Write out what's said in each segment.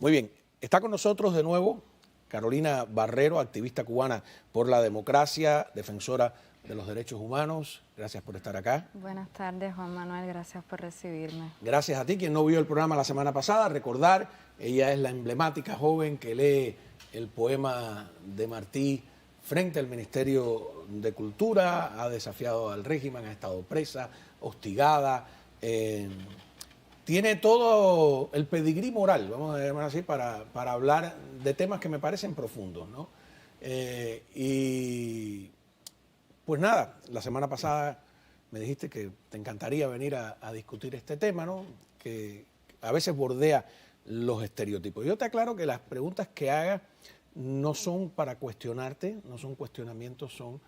Muy bien, está con nosotros de nuevo Carolina Barrero, activista cubana por la democracia, defensora de los derechos humanos. Gracias por estar acá. Buenas tardes, Juan Manuel, gracias por recibirme. Gracias a ti, quien no vio el programa la semana pasada, recordar, ella es la emblemática joven que lee el poema de Martí frente al Ministerio de Cultura, ha desafiado al régimen, ha estado presa, hostigada, tiene todo el pedigrí moral, vamos a llamar así, para hablar de temas que me parecen profundos, ¿no? Y pues nada, la semana pasada me dijiste que te encantaría venir a discutir este tema, ¿no? Que a veces bordea los estereotipos. Yo te aclaro que las preguntas que haga no son para cuestionarte, no son cuestionamientos, son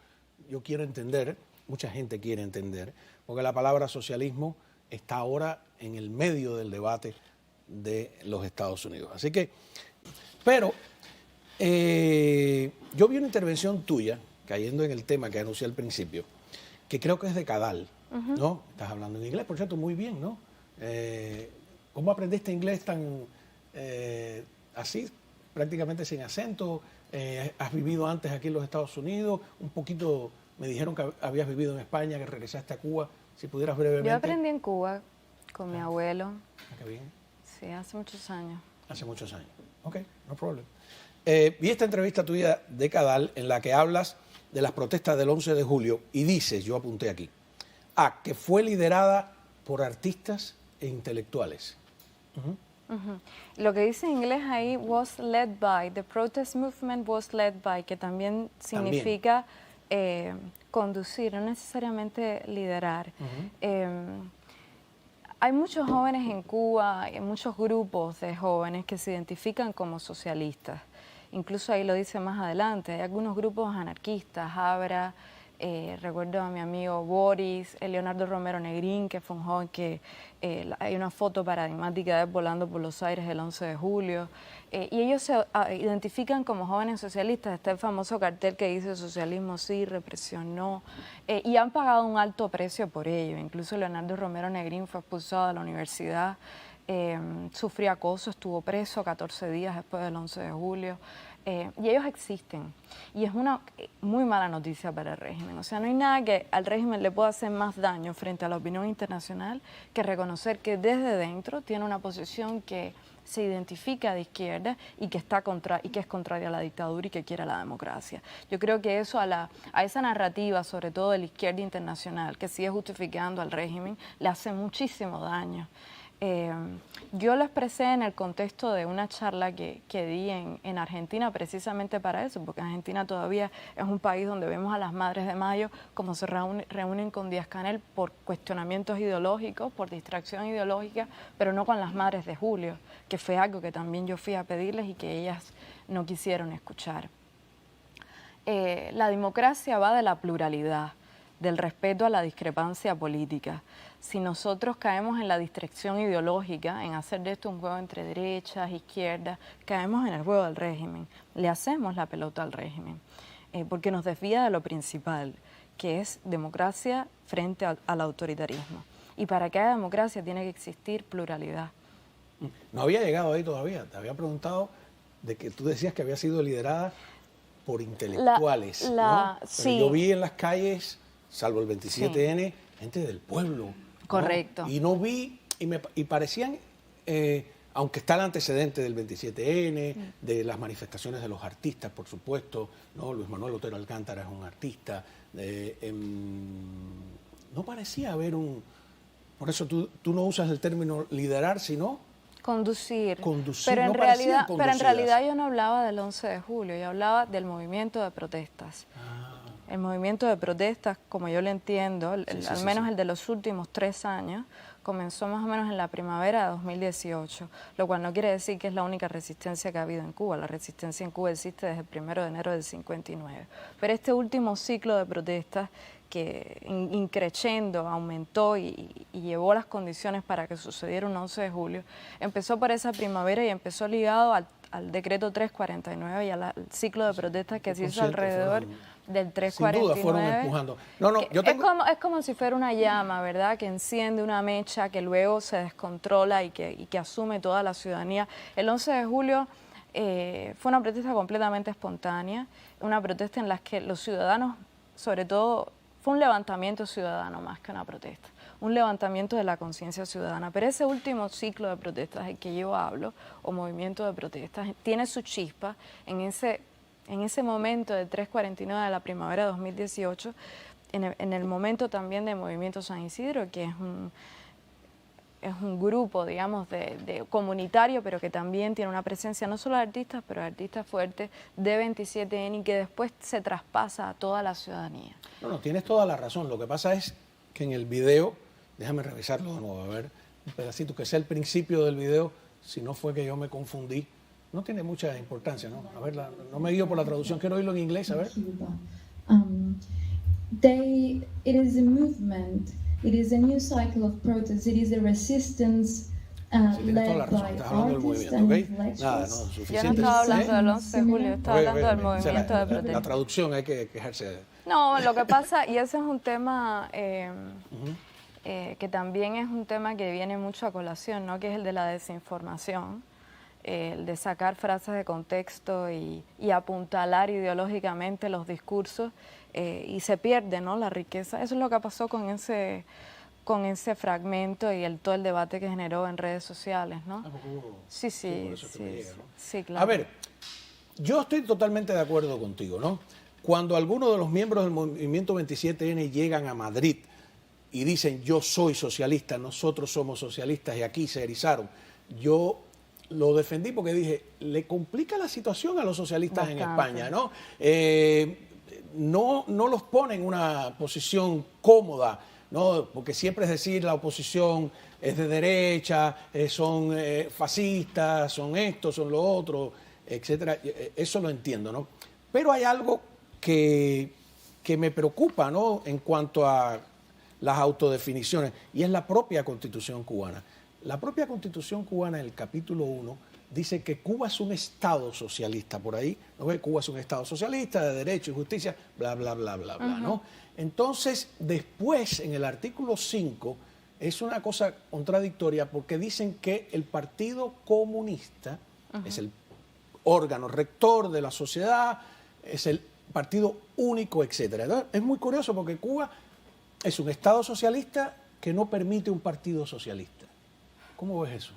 yo quiero entender, mucha gente quiere entender, porque la palabra socialismo está ahora en el medio del debate de los Estados Unidos. Así que, pero yo vi una intervención tuya, cayendo en el tema que anuncié al principio, que creo que es de Cadal, ¿no? Estás hablando en inglés, por cierto, muy bien, ¿no? ¿Cómo aprendiste inglés tan así, prácticamente sin acento? ¿Has vivido antes aquí en los Estados Unidos? Un poquito, me dijeron que habías vivido en España, que regresaste a Cuba. Si pudieras brevemente. Yo aprendí en Cuba con mi abuelo. Qué bien. Sí, hace muchos años. Hace muchos años. Ok, no problem. Vi esta entrevista tuya de Cadal en la que hablas de las protestas del 11 de julio y dices, yo apunté aquí, que fue liderada por artistas e intelectuales. Lo que dice en inglés ahí, was led by, the protest movement was led by, que también significa conducir, no necesariamente liderar. Hay muchos jóvenes en Cuba, hay muchos grupos de jóvenes que se identifican como socialistas. Incluso ahí lo dice más adelante, hay algunos grupos anarquistas, Abra, recuerdo a mi amigo Boris, Leonardo Romero Negrín, que fue un joven que hay una foto paradigmática de él volando por los aires el 11 de julio, y ellos se identifican como jóvenes socialistas. Está el famoso cartel que dice socialismo sí, represión no, y han pagado un alto precio por ello. Incluso Leonardo Romero Negrín fue expulsado de la universidad, sufrió acoso, estuvo preso 14 días después del 11 de julio. Y ellos existen. Y es una muy mala noticia para el régimen. O sea, no hay nada que al régimen le pueda hacer más daño frente a la opinión internacional que reconocer que desde dentro tiene una posición que se identifica de izquierda y que es contraria a la dictadura y que quiere la democracia. Yo creo que eso a esa narrativa, sobre todo de la izquierda internacional, que sigue justificando al régimen, le hace muchísimo daño. Yo lo expresé en el contexto de una charla que di en Argentina precisamente para eso, porque Argentina todavía es un país donde vemos a las Madres de Mayo como se reúnen con Díaz-Canel por cuestionamientos ideológicos, por distracción ideológica, pero no con las Madres de Julio, que fue algo que también yo fui a pedirles y que ellas no quisieron escuchar. La democracia va de la pluralidad, del respeto a la discrepancia política. Si nosotros caemos en la distracción ideológica, en hacer de esto un juego entre derechas, izquierdas, caemos en el juego del régimen, le hacemos la pelota al régimen, porque nos desvía de lo principal, que es democracia frente al autoritarismo. Y para que haya democracia tiene que existir pluralidad. No había llegado ahí todavía, te había preguntado de que tú decías que había sido liderada por intelectuales, ¿no? Sí. Yo vi en las calles, salvo el 27N, gente del pueblo. Correcto. ¿no? Y no vi, y parecían, aunque está el antecedente del 27N, de las manifestaciones de los artistas, por supuesto, ¿no? Luis Manuel Otero Alcántara es un artista, no parecía haber por eso tú no usas el término liderar, sino conducir. Pero en realidad yo no hablaba del 11 de julio, yo hablaba del movimiento de protestas. El movimiento de protestas, como yo lo entiendo, al menos el de los últimos 3 años, comenzó más o menos en la primavera de 2018, lo cual no quiere decir que es la única resistencia que ha habido en Cuba. La resistencia en Cuba existe desde el 1 de enero del 59. Pero este último ciclo de protestas que increciendo aumentó y llevó las condiciones para que sucediera un 11 de julio, empezó por esa primavera y empezó ligado al decreto 349 y al ciclo de protestas que se hizo alrededor del Sin duda fueron 349. empujando. No, no, yo tengo... Es como si fuera una llama, ¿verdad? Que enciende una mecha que luego se descontrola y que asume toda la ciudadanía. El 11 de julio fue una protesta completamente espontánea, una protesta en la que los ciudadanos, sobre todo, fue un levantamiento ciudadano más que una protesta, un levantamiento de la conciencia ciudadana. Pero ese último ciclo de protestas del que yo hablo, o movimiento de protestas, tiene su chispa en ese momento del 349 de la primavera de 2018, en el momento también del Movimiento San Isidro, que es un grupo, digamos, de comunitario, pero que también tiene una presencia no solo de artistas, pero de artistas fuertes, de 27N, y que después se traspasa a toda la ciudadanía. No, tienes toda la razón. Lo que pasa es que en el video, déjame revisarlo de nuevo, a ver, un pedacito, que sea el principio del video, si no fue que yo me confundí. No tiene mucha importancia, ¿no? A ver, no me guío por la traducción, quiero oírlo en inglés, a ver. It is a movement, it is a new cycle of protest, it is a resistance Sí, tienes toda la led razón, by estás hablando del artists movimiento, and ¿ok? Nada, no, intellectuals. suficiente. Yo no estaba hablando del 11 de julio, estaba hablando del O sea, movimiento de protesta. la traducción hay que quejarse. No, lo que pasa, y ese es un tema que también es un tema que viene mucho a colación, ¿no? Que es el de la desinformación, el de sacar frases de contexto y apuntalar ideológicamente los discursos, y se pierde, ¿no?, la riqueza. Eso es lo que pasó con ese fragmento y todo el debate que generó en redes sociales, ¿no? Sí, claro. A ver, yo estoy totalmente de acuerdo contigo, ¿no? Cuando algunos de los miembros del movimiento 27N llegan a Madrid y dicen yo soy socialista, nosotros somos socialistas, y aquí se erizaron, yo lo defendí porque dije, le complica la situación a los socialistas Bastante. en España, ¿no? No los pone en una posición cómoda, ¿no? Porque siempre es decir la oposición es de derecha, son fascistas, son esto, son lo otro, etcétera. Eso lo entiendo, ¿no? Pero hay algo que me preocupa, ¿no?, en cuanto a las autodefiniciones, y es la propia Constitución cubana. La propia Constitución cubana, en el capítulo 1, dice que Cuba es un Estado socialista. Por ahí, ¿no ve? Cuba es un Estado socialista, de derecho y justicia, bla, bla, bla, bla, bla, ¿no? Entonces, después, en el artículo 5, es una cosa contradictoria, porque dicen que el Partido Comunista es el órgano rector de la sociedad, es el partido único, etcétera. Entonces, es muy curioso porque Cuba es un Estado socialista que no permite un partido socialista. ¿Cómo ves eso?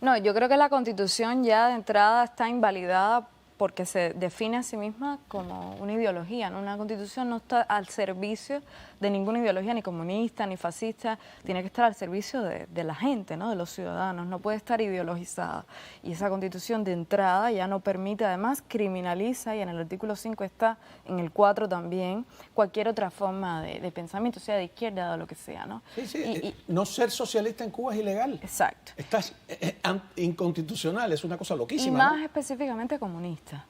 No, yo creo que la Constitución ya de entrada está invalidada porque se define a sí misma como una ideología, ¿no? Una Constitución no está al servicio de ninguna ideología, ni comunista, ni fascista, tiene que estar al servicio de la gente, ¿no?, de los ciudadanos, no puede estar ideologizada. Y esa Constitución de entrada ya no permite, además criminaliza, y en el artículo 5 está, en el 4 también, cualquier otra forma de pensamiento, sea de izquierda o de lo que sea, ¿no? Sí, no ser socialista en Cuba es ilegal. Exacto. Estás inconstitucional, es una cosa Y loquísima, más ¿no? específicamente comunista.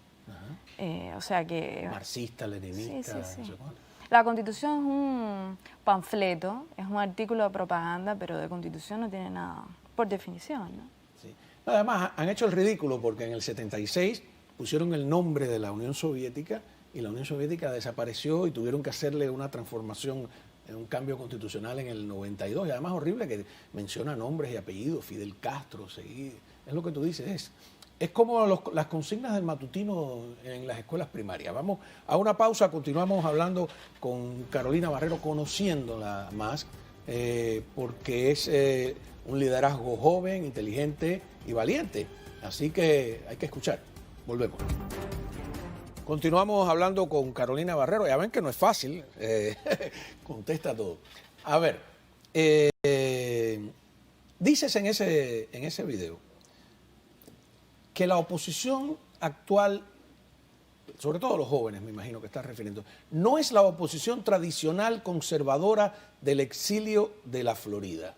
O sea que... Marxista, leninista, Sí. no sé cuánto. La Constitución es un panfleto, es un artículo de propaganda, pero de Constitución no tiene nada, por definición, ¿no? Sí. Además, han hecho el ridículo porque en el 76 pusieron el nombre de la Unión Soviética y la Unión Soviética desapareció y tuvieron que hacerle una transformación, un cambio constitucional en el 92. Y además horrible que menciona nombres y apellidos, Fidel Castro, seguir. Es lo que tú dices, es como las consignas del matutino en las escuelas primarias. Vamos a una pausa, continuamos hablando con Carolina Barrero, conociéndola más, porque es un liderazgo joven, inteligente y valiente. Así que hay que escuchar. Volvemos. Continuamos hablando con Carolina Barrero. Ya ven que no es fácil, contesta todo. A ver, dices en ese video que la oposición actual, sobre todo los jóvenes, me imagino que estás refiriendo, no es la oposición tradicional conservadora del exilio de la Florida.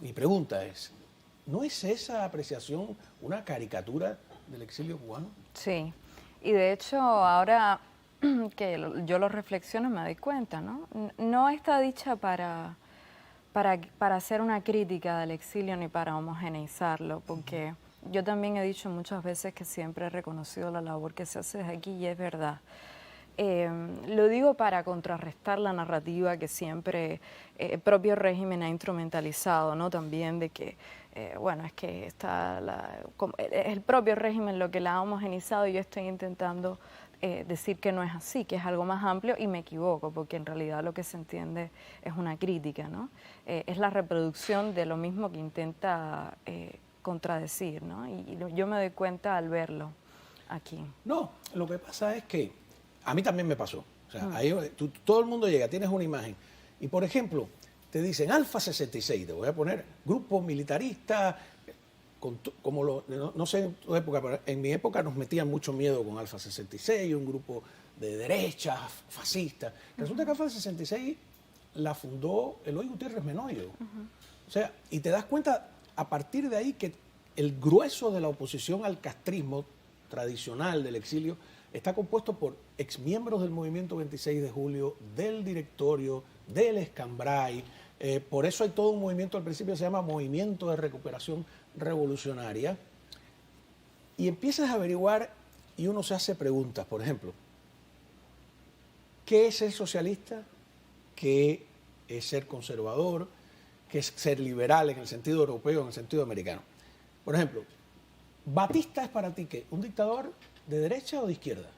Mi pregunta es, ¿no es esa apreciación una caricatura del exilio cubano? Sí, y de hecho ahora que yo lo reflexiono me doy cuenta, ¿no? No está dicha para hacer una crítica del exilio ni para homogeneizarlo, porque yo también he dicho muchas veces que siempre he reconocido la labor que se hace desde aquí y es verdad. Lo digo para contrarrestar la narrativa que siempre el propio régimen ha instrumentalizado, ¿no? También de que, bueno, es que está es el propio régimen lo que la ha homogenizado y yo estoy intentando decir que no es así, que es algo más amplio y me equivoco, porque en realidad lo que se entiende es una crítica, ¿no? Es la reproducción de lo mismo que intenta contradecir, ¿no? Y yo me doy cuenta al verlo aquí. No, lo que pasa es que a mí también me pasó. O sea, ahí todo el mundo llega, tienes una imagen. Y, por ejemplo, te dicen Alfa 66, te voy a poner grupo militarista, no sé en tu época, pero en mi época nos metían mucho miedo con Alfa 66, un grupo de derecha, fascista. Resulta que Alfa 66 la fundó Eloy Gutiérrez Menoyo. O sea, y te das cuenta a partir de ahí que el grueso de la oposición al castrismo tradicional del exilio está compuesto por exmiembros del movimiento 26 de julio, del directorio, del Escambray. Por eso hay todo un movimiento, al principio se llama Movimiento de Recuperación Revolucionaria. Y empiezas a averiguar y uno se hace preguntas. Por ejemplo, ¿qué es ser socialista? ¿Qué es ser conservador? ¿Qué es ser liberal en el sentido europeo, en el sentido americano? Por ejemplo, ¿Batista es para ti qué? ¿Un dictador de derecha o de izquierda?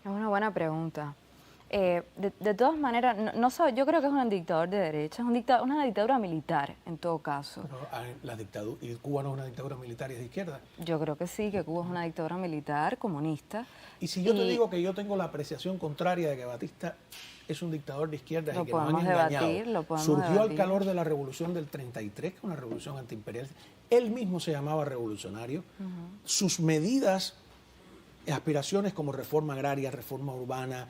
Es una buena pregunta. De todas maneras, yo creo que es un dictador de derecha, es una dictadura militar, en todo caso. Pero, ¿y Cuba no es una dictadura militar y es de izquierda? Yo creo que sí, que Cuba es una dictadura militar, comunista. Y si yo te digo que yo tengo la apreciación contraria de que Batista es un dictador de izquierda y que nos han engañado, surgió al calor de la revolución del 33, que es una revolución antiimperialista, él mismo se llamaba revolucionario, sus medidas, aspiraciones como reforma agraria, reforma urbana,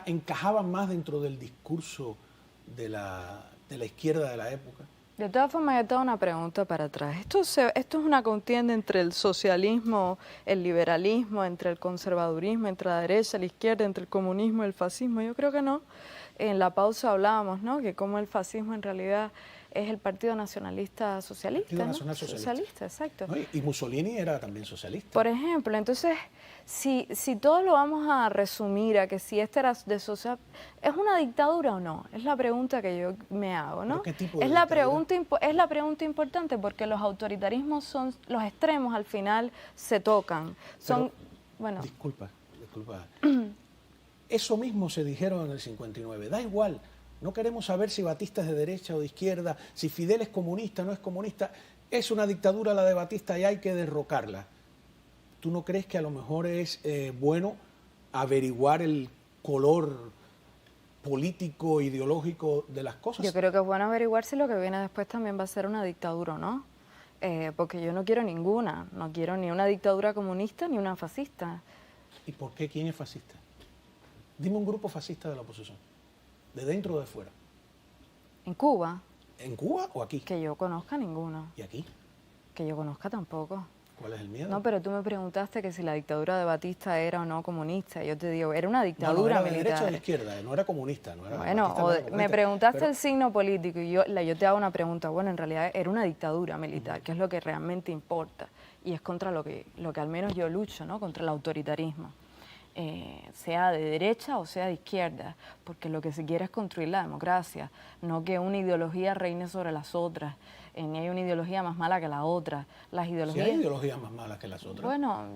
encajaban más dentro del discurso de la izquierda de la época. De todas formas, yo tengo una pregunta para atrás. ¿Esto es una contienda entre el socialismo, el liberalismo, entre el conservadurismo, entre la derecha, la izquierda, entre el comunismo y el fascismo? Yo creo que no. En la pausa hablábamos, ¿no?, que como el fascismo en realidad es el Partido Nacionalista Socialista. Partido ¿no? Nacional Socialista, exacto. ¿No? Y Mussolini era también socialista. Por ejemplo, entonces, si todo lo vamos a resumir a que si este era de social, ¿es una dictadura o no? Es la pregunta que yo me hago, ¿no? ¿Qué tipo de es la pregunta importante porque los autoritarismos son, los extremos al final se tocan. Son, bueno. Disculpa. Eso mismo se dijeron en el 59. Da igual. No queremos saber si Batista es de derecha o de izquierda, si Fidel es comunista o no es comunista. Es una dictadura la de Batista y hay que derrocarla. ¿Tú no crees que a lo mejor es bueno averiguar el color político, ideológico de las cosas? Yo creo que es bueno averiguar si lo que viene después también va a ser una dictadura o no. Porque yo no quiero ninguna. No quiero ni una dictadura comunista ni una fascista. ¿Y por qué? ¿Quién es fascista? Dime un grupo fascista de la oposición. ¿De dentro o de fuera? ¿En Cuba? ¿En Cuba o aquí? Que yo conozca ninguno. ¿Y aquí? Que yo conozca tampoco. ¿Cuál es el miedo? No, pero tú me preguntaste que si la dictadura de Batista era o no comunista. Yo te digo, era una dictadura no, era militar. de derecha o de izquierda, no era comunista. No era, bueno, me preguntaste el signo político y yo te hago una pregunta. Bueno, en realidad era una dictadura militar, que es lo que realmente importa. Y es contra lo que al menos yo lucho, ¿no? Contra el autoritarismo. Sea de derecha o sea de izquierda, porque lo que se quiere es construir la democracia, no que una ideología reine sobre las otras, ni hay una ideología más mala que la otra. Las ideologías... ¿Sí hay ideologías más malas que las otras? Bueno,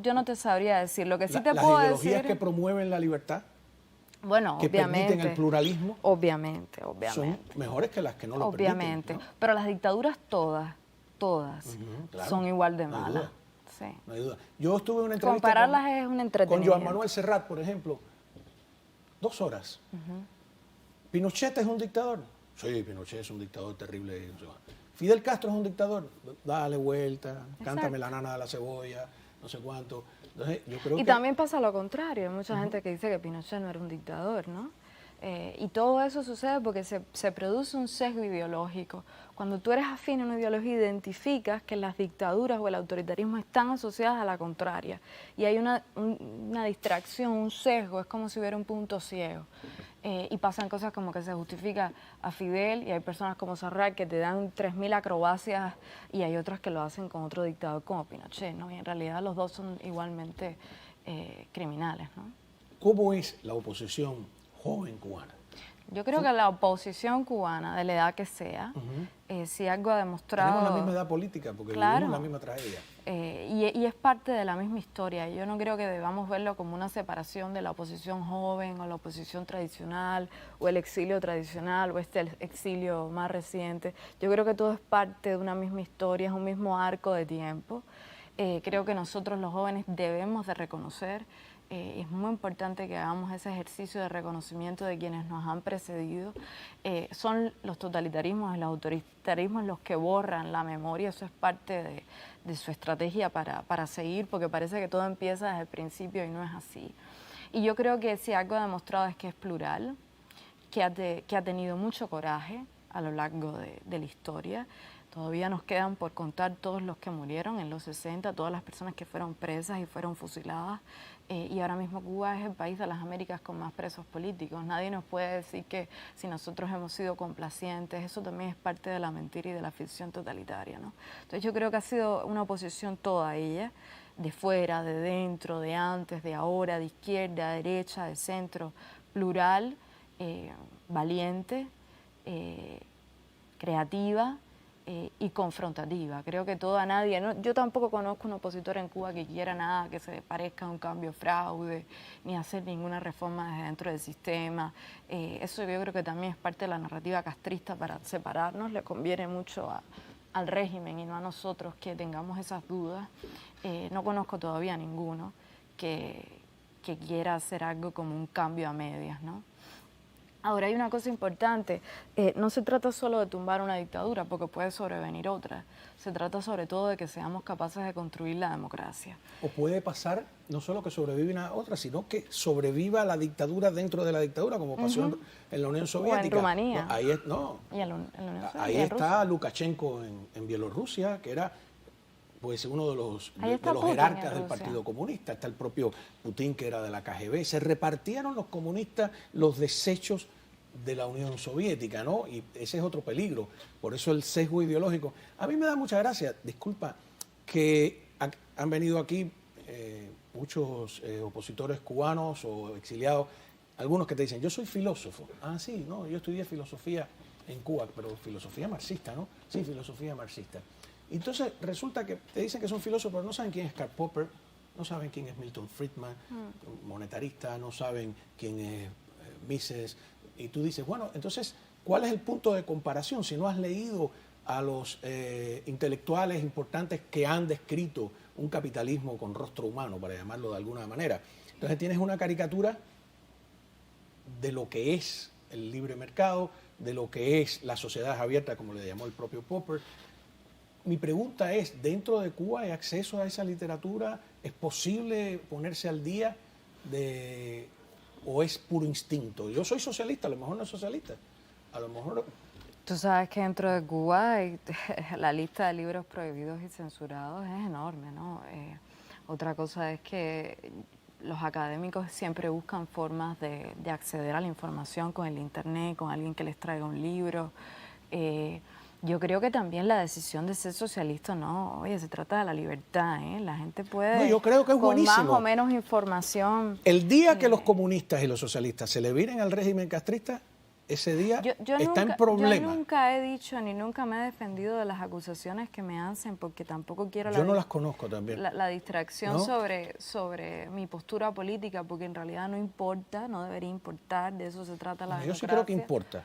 yo no te sabría decir. Lo que sí te las puedo decir... ¿Las ideologías que promueven la libertad? Bueno, que obviamente. permiten el pluralismo. Obviamente. Son mejores que las que no lo permiten. permiten, ¿no? Pero las dictaduras todas, claro, son igual de no hay malas. duda. Sí. No hay duda. Yo estuve en una entrevista compararlas es un entretenimiento. con Joan Manuel Serrat, por ejemplo, 2 horas. ¿Pinochet es un dictador? Sí, Pinochet es un dictador terrible. ¿Fidel Castro es un dictador? Dale vuelta, cántame la nana de la cebolla, no sé cuánto. Entonces, yo creo y también pasa lo contrario. Hay mucha gente que dice que Pinochet no era un dictador, ¿no? Y todo eso sucede porque se produce un sesgo ideológico. Cuando tú eres afín a una ideología, identificas que las dictaduras o el autoritarismo están asociadas a la contraria. Y hay una distracción, un sesgo, es como si hubiera un punto ciego. y pasan cosas como que se justifica a Fidel y hay personas como Sarrath que te dan 3.000 acrobacias y hay otras que lo hacen con otro dictador como Pinochet, ¿no? Y en realidad los dos son igualmente criminales, ¿no? ¿Cómo es la oposición joven cubana? Yo creo que la oposición cubana, de la edad que sea, si algo ha demostrado... Tenemos la misma edad política porque Claro. vivimos la misma tragedia. Y es parte de la misma historia. Yo no creo que debamos verlo como una separación de la oposición joven o la oposición tradicional o el exilio tradicional o este exilio más reciente. Yo creo que todo es parte de una misma historia, es un mismo arco de tiempo. Creo que nosotros los jóvenes debemos de reconocer. Es muy importante que hagamos ese ejercicio de reconocimiento de quienes nos han precedido. Son los totalitarismos y los autoritarismos los que borran la memoria, eso es parte de su estrategia para seguir, porque parece que todo empieza desde el principio y no es así. Y yo creo que si algo ha demostrado es que es plural, que ha tenido mucho coraje a lo largo de la historia. Todavía nos quedan por contar todos los que murieron en los 60, todas las personas que fueron presas y fueron fusiladas. Y ahora mismo Cuba es el país de las Américas con más presos políticos. Nadie nos puede decir que si nosotros hemos sido complacientes, eso también es parte de la mentira y de la ficción totalitaria, ¿no? Entonces yo creo que ha sido una oposición toda ella, de fuera, de dentro, de antes, de ahora, de izquierda, de derecha, de centro, plural, valiente, creativa, y confrontativa. Creo que nadie, ¿no? Yo tampoco conozco un opositor en Cuba que quiera nada que se parezca a un cambio fraude, ni hacer ninguna reforma desde dentro del sistema. Eso yo creo que también es parte de la narrativa castrista para separarnos, le conviene mucho al régimen y no a nosotros que tengamos esas dudas. No conozco todavía ninguno que quiera hacer algo como un cambio a medias, ¿no? Ahora, hay una cosa importante, no se trata solo de tumbar una dictadura, porque puede sobrevenir otra. Se trata sobre todo de que seamos capaces de construir la democracia. O puede pasar no solo que sobreviva a otra, sino que sobreviva la dictadura dentro de la dictadura, como pasó en la Unión Soviética. O en Rumanía. No, ahí ahí está Lukashenko en Bielorrusia, que era pues uno de los jerarcas del Partido Comunista. Está el propio Putin, que era de la KGB. Se repartieron los comunistas los desechos de la Unión Soviética, ¿no? Y ese es otro peligro. Por eso el sesgo ideológico. A mí me da mucha gracia, disculpa, que han venido aquí muchos opositores cubanos o exiliados, algunos que te dicen, yo soy filósofo. Ah, sí, no, yo estudié filosofía en Cuba, pero filosofía marxista, ¿no? Sí, filosofía marxista. Entonces resulta que te dicen que son filósofos, pero no saben quién es Karl Popper, no saben quién es Milton Friedman, monetarista, no saben quién es Mises. Y tú dices, bueno, entonces, ¿cuál es el punto de comparación? Si no has leído a los intelectuales importantes que han descrito un capitalismo con rostro humano, para llamarlo de alguna manera. Entonces tienes una caricatura de lo que es el libre mercado, de lo que es la sociedad abierta, como le llamó el propio Popper. Mi pregunta es, ¿dentro de Cuba hay acceso a esa literatura? ¿Es posible ponerse al día o es puro instinto? Yo soy socialista, a lo mejor no es socialista, a lo mejor... Tú sabes que dentro de Cuba la lista de libros prohibidos y censurados es enorme, ¿no? Otra cosa es que los académicos siempre buscan formas de acceder a la información con el internet, con alguien que les traiga un libro. Yo creo que también la decisión de ser socialista, no, oye, se trata de la libertad, ¿eh? La gente puede, no, yo creo que es con buenísimo. más o menos información... El día que los comunistas y los socialistas se le viren al régimen castrista, ese día está en problema. Yo nunca he dicho ni nunca me he defendido de las acusaciones que me hacen, porque tampoco quiero... Yo no las conozco también. La distracción, ¿no? sobre mi postura política, porque en realidad no importa, no debería importar, de eso se trata la democracia. Yo sí creo que importa.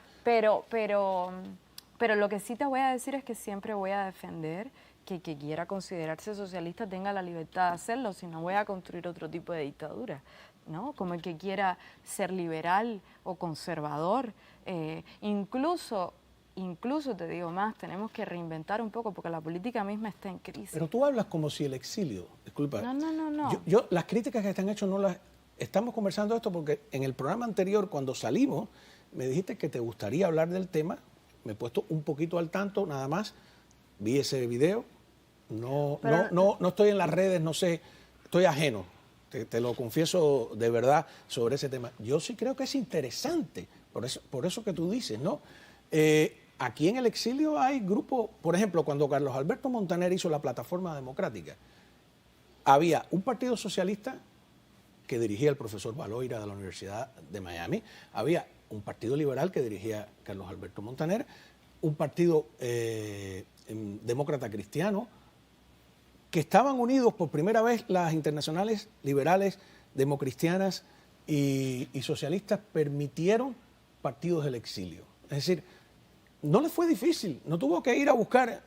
Pero lo que sí te voy a decir es que siempre voy a defender que quiera considerarse socialista tenga la libertad de hacerlo, si no voy a construir otro tipo de dictadura, ¿no? Como el que quiera ser liberal o conservador. Incluso te digo más, tenemos que reinventar un poco porque la política misma está en crisis. Pero tú hablas como si el exilio, disculpa. No. Yo las críticas que están hechas no las... Estamos conversando esto porque en el programa anterior, cuando salimos, me dijiste que te gustaría hablar del tema. Me he puesto un poquito al tanto, nada más. Vi ese video. No estoy en las redes, no sé. Estoy ajeno. te lo confieso de verdad sobre ese tema. Yo sí creo que es interesante, por eso que tú dices, ¿no? Aquí en el exilio hay grupos, por ejemplo, cuando Carlos Alberto Montaner hizo la Plataforma Democrática, había un partido socialista que dirigía el profesor Baloira de la Universidad de Miami, había un partido liberal que dirigía Carlos Alberto Montaner, un partido demócrata cristiano, que estaban unidos por primera vez las internacionales liberales, democristianas y socialistas permitieron partidos del exilio. Es decir, no les fue difícil, no tuvo que ir a buscar,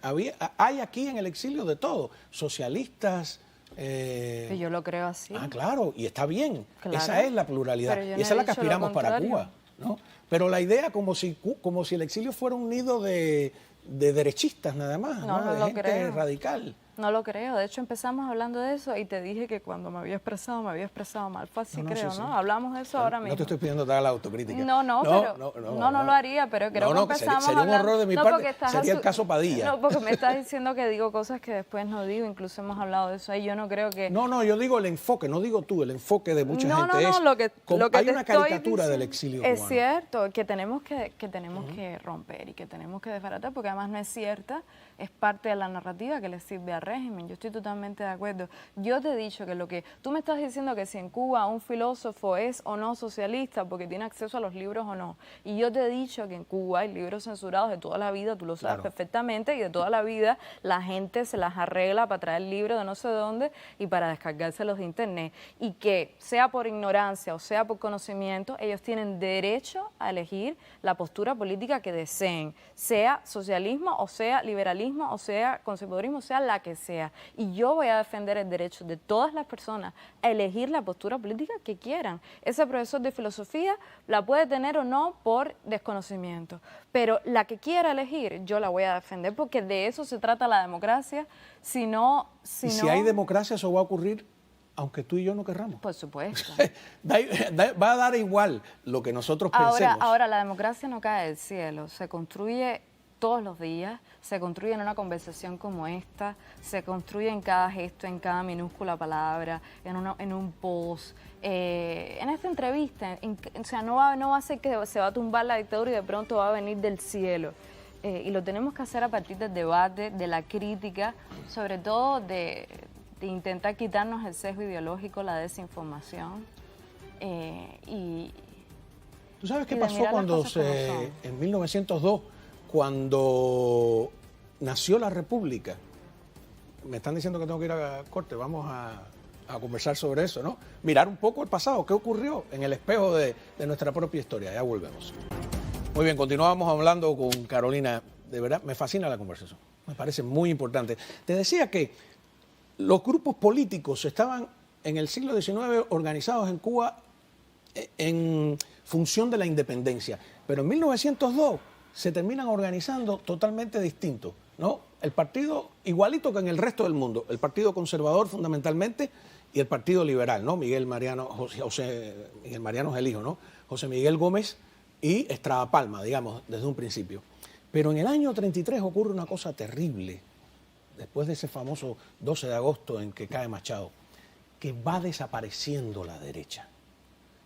hay aquí en el exilio de todo, socialistas. Yo lo creo así. Ah, claro, y está bien, Claro. Esa es la pluralidad, y esa es la que aspiramos para Cuba, ¿no? Pero la idea como si el exilio fuera un nido de derechistas nada más, No de lo gente creo. radical. No lo creo. De hecho, empezamos hablando de eso y te dije que cuando me había expresado mal. Fue así, creo, sí. ¿no? Hablamos de eso ahora mismo. No te estoy pidiendo que hagas la autocrítica. No lo haría, pero creo que empezamos sería un hablando... horror de mi parte, sería el caso Padilla. No, porque me estás diciendo que digo cosas que después no digo, incluso hemos hablado de eso, y yo no creo que... No, yo digo el enfoque, no digo tú, el enfoque de mucha gente lo que hay te una estoy caricatura diciendo del exilio es cubano. cierto, que tenemos que romper y que tenemos que desbaratar, porque además no es cierta, es parte de la narrativa que le sirve al régimen. Yo estoy totalmente de acuerdo. Yo te he dicho que lo que tú me estás diciendo, que si en Cuba un filósofo es o no socialista porque tiene acceso a los libros o no, y yo te he dicho que en Cuba hay libros censurados de toda la vida, tú lo sabes Claro. perfectamente, y de toda la vida la gente se las arregla para traer libros de no sé dónde y para descargárselos de internet, y que sea por ignorancia o sea por conocimiento, ellos tienen derecho a elegir la postura política que deseen, sea socialismo o sea liberalismo o sea conservadurismo, sea la que sea, y yo voy a defender el derecho de todas las personas a elegir la postura política que quieran. Ese profesor de filosofía la puede tener o no por desconocimiento, pero la que quiera elegir yo la voy a defender, porque de eso se trata la democracia. Si Si hay democracia, eso va a ocurrir aunque tú y yo no querramos. Por supuesto. Va a dar igual lo que nosotros pensemos. Ahora, la democracia no cae del cielo, se construye todos los días, se construye en una conversación como esta, se construye en cada gesto, en cada minúscula palabra, en un post, en esta entrevista. O sea, no va a ser que se va a tumbar la dictadura y de pronto va a venir del cielo. Y lo tenemos que hacer a partir del debate, de la crítica, sobre todo de intentar quitarnos el sesgo ideológico, la desinformación. ¿Tú sabes qué de pasó mirar las cuando cosas como son? en 1902, cuando nació la República? Me están diciendo que tengo que ir a corte, vamos a conversar sobre eso, ¿no? Mirar un poco el pasado, qué ocurrió en el espejo de nuestra propia historia. Ya volvemos. Muy bien, continuamos hablando con Carolina. De verdad, me fascina la conversación. Me parece muy importante. Te decía que los grupos políticos estaban en el siglo XIX organizados en Cuba en función de la independencia. Pero en 1902 se terminan organizando totalmente distintos, ¿no? El partido igualito que en el resto del mundo, el Partido Conservador fundamentalmente y el Partido Liberal, ¿no? Miguel Mariano es el hijo, ¿no? José Miguel Gómez y Estrada Palma, digamos, desde un principio. Pero en el año 33 ocurre una cosa terrible, después de ese famoso 12 de agosto en que cae Machado, que va desapareciendo la derecha.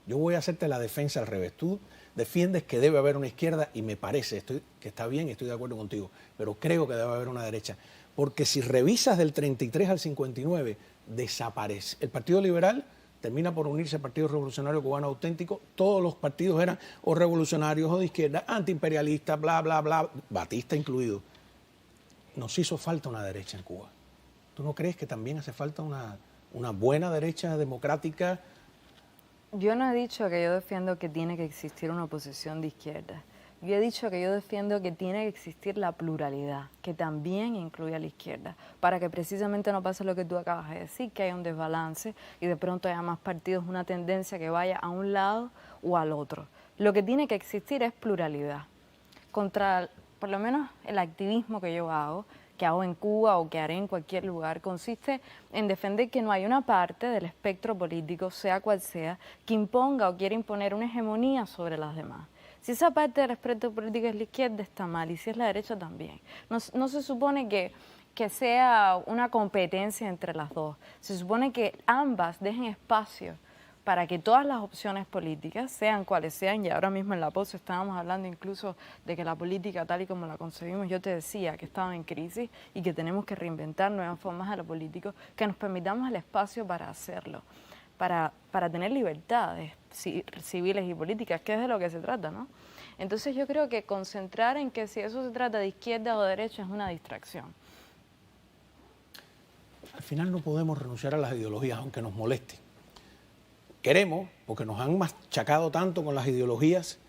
Yo voy a hacerte la defensa al revés. Tú defiendes que debe haber una izquierda y me parece que está bien y estoy de acuerdo contigo, pero creo que debe haber una derecha. Porque si revisas del 33 al 59, desaparece. El Partido Liberal termina por unirse al Partido Revolucionario Cubano Auténtico. Todos los partidos eran o revolucionarios o de izquierda, antiimperialistas, bla, bla, bla, Batista incluido. Nos hizo falta una derecha en Cuba. ¿Tú no crees que también hace falta una buena derecha democrática? Yo no he dicho que yo defiendo que tiene que existir una oposición de izquierda. Yo he dicho que yo defiendo que tiene que existir la pluralidad, que también incluya a la izquierda, para que precisamente no pase lo que tú acabas de decir, que haya un desbalance y de pronto haya más partidos, una tendencia que vaya a un lado o al otro. Lo que tiene que existir es pluralidad. Contra, por lo menos, el activismo que yo hago, que hago en Cuba o que haré en cualquier lugar, consiste en defender que no hay una parte del espectro político, sea cual sea, que imponga o quiera imponer una hegemonía sobre las demás. Si esa parte del espectro político es la izquierda, está mal, y si es la derecha, también. No se supone que que sea una competencia entre las dos. Se supone que ambas dejen espacio para que todas las opciones políticas, sean cuales sean, y ahora mismo en la pose estábamos hablando incluso de que la política tal y como la concebimos, yo te decía que estaba en crisis y que tenemos que reinventar nuevas formas de lo político, que nos permitamos el espacio para hacerlo, para tener libertades civiles y políticas, que es de lo que se trata, ¿no? Entonces yo creo que concentrar en que si eso se trata de izquierda o de derecha es una distracción. Al final no podemos renunciar a las ideologías, aunque nos moleste. Queremos, porque nos han machacado tanto con las ideologías,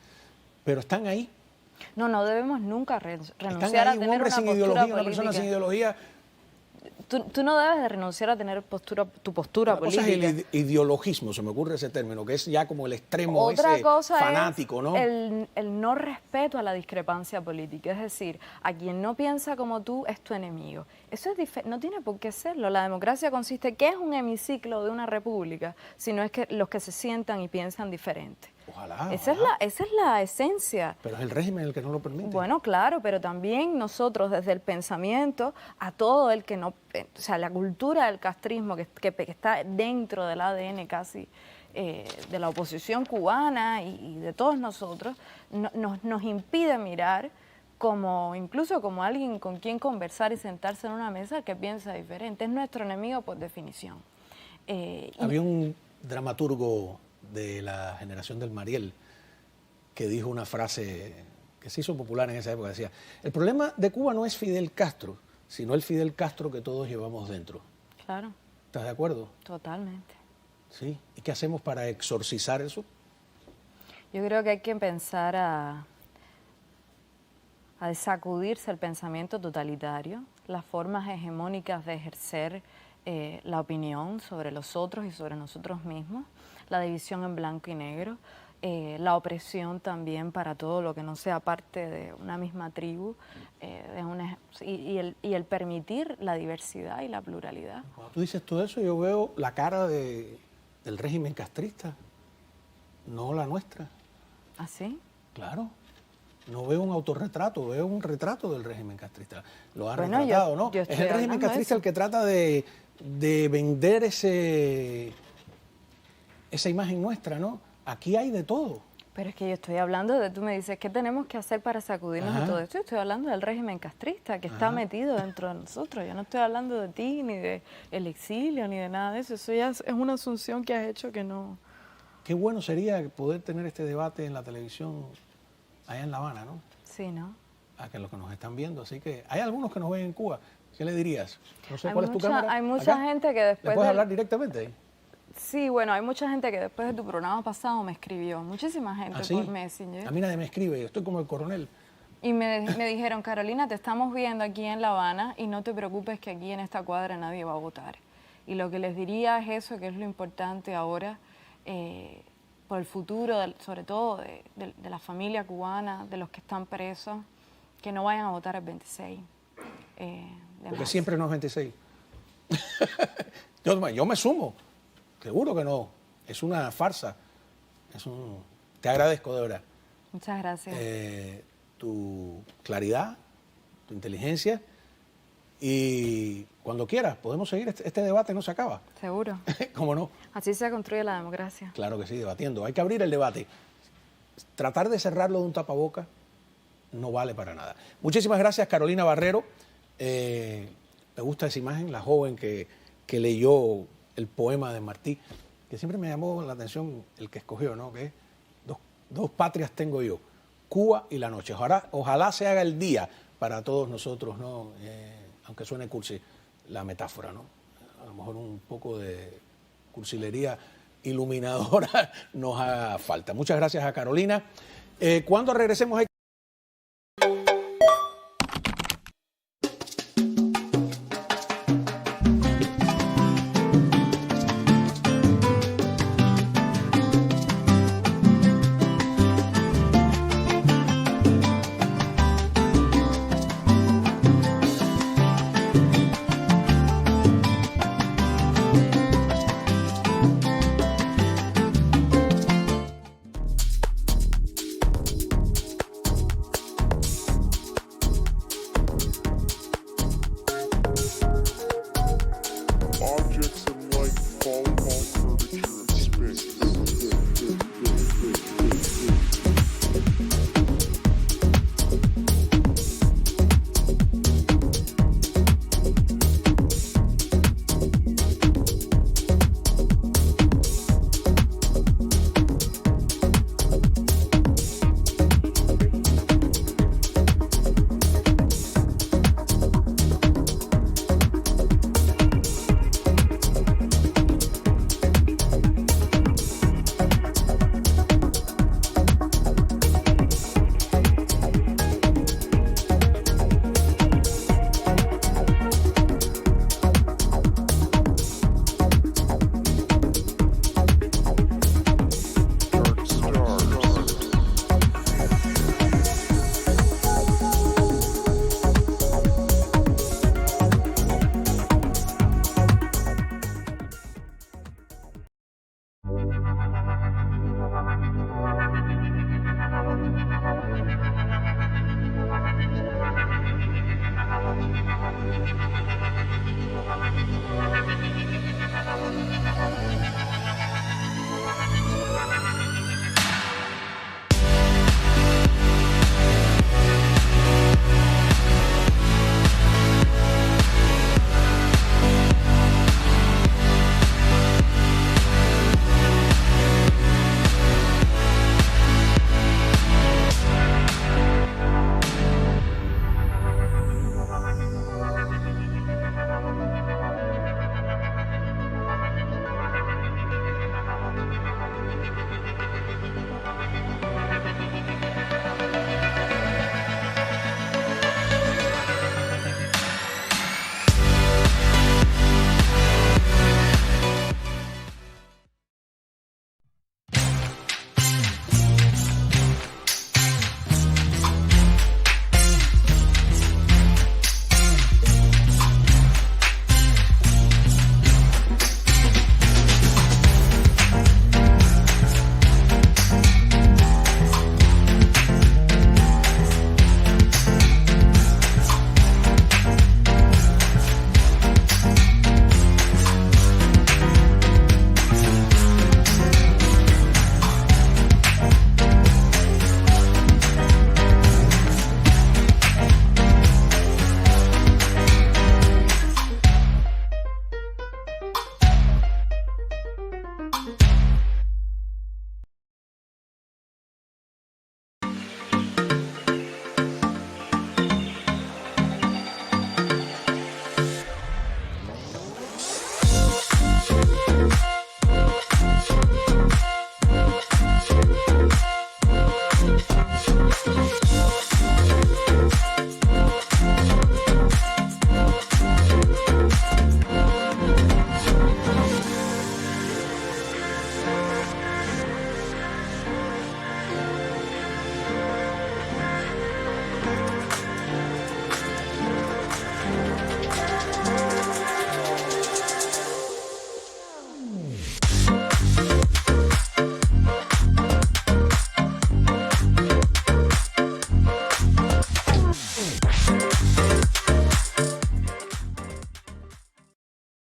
pero están ahí. No debemos nunca renunciar Están ahí, a un tener hombre una sin postura ideología, política. una persona sin ideología. Tú no debes de renunciar a tener tu postura Una cosa política. es el ideologismo, se me ocurre ese término, que es ya como el extremo Otra ese cosa fanático, es ¿no? el no respeto a la discrepancia política. Es decir, a quien no piensa como tú es tu enemigo. Eso es no tiene por qué serlo. La democracia consiste, ¿qué es un hemiciclo de una república? Sino es que los que se sientan y piensan diferente. Ojalá. Esa es la esencia. Pero es el régimen el que no lo permite. Bueno, claro, pero también nosotros desde el pensamiento a todo el que no, o sea, la cultura del castrismo que está dentro del ADN casi de la oposición cubana y de todos nosotros, nos impide mirar incluso como alguien con quien conversar y sentarse en una mesa que piensa diferente. Es nuestro enemigo por definición. Había un dramaturgo de la generación del Mariel que dijo una frase que se hizo popular en esa época, decía: el problema de Cuba no es Fidel Castro, sino el Fidel Castro que todos llevamos dentro. Claro. ¿Estás de acuerdo? Totalmente. Sí. ¿Y qué hacemos para exorcizar eso? Yo creo que hay que empezar a sacudirse el pensamiento totalitario, las formas hegemónicas de ejercer la opinión sobre los otros y sobre nosotros mismos, la división en blanco y negro, la opresión también para todo lo que no sea parte de una misma tribu, y el permitir la diversidad y la pluralidad. Cuando tú dices todo eso, yo veo la cara del régimen castrista, no la nuestra. ¿Así? Claro. No veo un autorretrato, veo un retrato del régimen castrista. Lo ha Bueno, retratado, ¿no? yo Es estoy el régimen hablando de castrista eso. el que trata de vender esa imagen nuestra, ¿no? Aquí hay de todo. Pero es que yo estoy hablando tú me dices, ¿qué tenemos que hacer para sacudirnos Ajá. de todo esto? Yo estoy hablando del régimen castrista que está Ajá. metido dentro de nosotros. Yo no estoy hablando de ti, ni de el exilio, ni de nada de eso. Eso ya es una asunción que has hecho que no... Qué bueno sería poder tener este debate en la televisión allá en La Habana, ¿no? Sí, ¿no? A que los que nos están viendo. Así que hay algunos que nos ven en Cuba. ¿Qué le dirías? No sé Hay cuál es tu mucha- cámara. hay mucha ¿Acá? gente que ¿Le después puedes del- hablar directamente? Sí, bueno, hay mucha gente que después de tu programa pasado me escribió. Muchísima gente ¿Ah, sí? por Messenger. A mí nadie me escribe, yo estoy como el coronel. Y me dijeron, Carolina, te estamos viendo aquí en La Habana y no te preocupes que aquí en esta cuadra nadie va a votar. Y lo que les diría es eso, que es lo importante ahora, por el futuro, sobre todo de la familia cubana, de los que están presos, que no vayan a votar el 26. De Porque marzo. siempre no es 26. yo me sumo. Seguro que no. Es una farsa. Te agradezco de verdad. Muchas gracias. Tu claridad, tu inteligencia. Y cuando quieras, podemos seguir. Este debate no se acaba. Seguro. ¿Cómo no? Así se construye la democracia. Claro que sí, debatiendo. Hay que abrir el debate. Tratar de cerrarlo de un tapaboca no vale para nada. Muchísimas gracias, Carolina Barrero. Me gusta esa imagen, la joven que leyó el poema de Martí, que siempre me llamó la atención el que escogió, ¿no? Que es dos patrias tengo yo, Cuba y la noche. Ojalá se haga el día para todos nosotros, ¿no? Aunque suene cursi la metáfora, ¿no? A lo mejor un poco de cursilería iluminadora nos haga falta. Muchas gracias a Carolina. Cuando regresemos hay